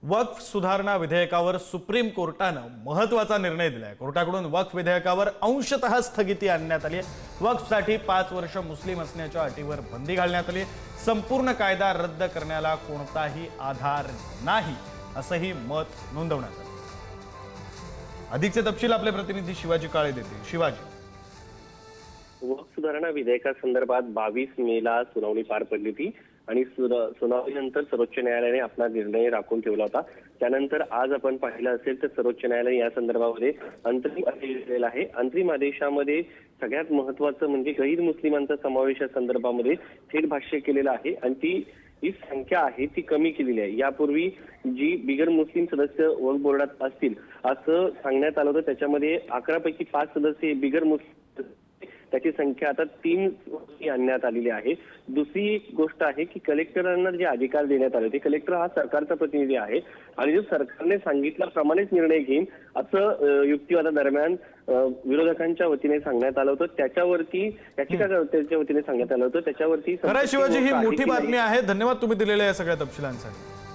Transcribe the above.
वक्फ सुधारणा विधेयकावर सुप्रीम कोर्टानं महत्त्वाचा निर्णय दिलाय। कोर्टाकडून वक्फ विधेयकावर अंशतः स्थगिती आणण्यात आली आहे। वक्फसाठी 5 वर्ष मुस्लिम असण्याच्या अटीवर बंदी घालण्यात आली। संपूर्ण कायदा रद्द करण्याला कोणताही आधार नाही असंही मत नोंदवण्यात आलं। अधिकचे तपशील आपले प्रतिनिधी शिवाजी काळे देतील। शिवाजी, वक्फ सुधारणा विधेयकासंदर्भात 22 मेला सुनावणी पार पडली होती आणि सुनावणीनंतर सर्वोच्च न्यायालयाने आपला निर्णय राखून ठेवला होता। त्यानंतर आज आपण पाहिलं असेल तर सर्वोच्च न्यायालय या संदर्भामध्ये अंतरिम आदेश दिलेला आहे। अंतरिम आदेशामध्ये सगळ्यात महत्त्वाचं म्हणजे गैर मुस्लिमांचा समावेश या संदर्भामध्ये थेट भाष्य केलेलं आहे आणि ही संख्या आहे ती कमी केलेली आहे। यापूर्वी जी बिगर मुस्लिम सदस्य वक्फ बोर्डात असतील असं सांगण्यात आलं होतं। त्याच्यामध्ये 11 पैकी 5 सदस्य बिगर मुस्लिम, त्याची संख्या आता 3 आणण्यात आलेली आहे। दुसरी एक गोष्ट आहे की कलेक्टरांना जे अधिकार देण्यात आले ते कलेक्टर हा सरकारचा प्रतिनिधी आहे आणि जो सरकारने सांगितल्याप्रमाणेच निर्णय घेईन असं युक्तिवादादरम्यान विरोधकांच्या वतीने सांगण्यात आलं होतं। त्याच्यावरती याचिकाकर्त्यांच्या वतीने सांगण्यात आलं होतं। त्याच्यावरती खरं शिवाजी, ही मोठी बातमी आहे। धन्यवाद तुम्ही दिलेल्या या सगळ्या तपशिलांसाठी।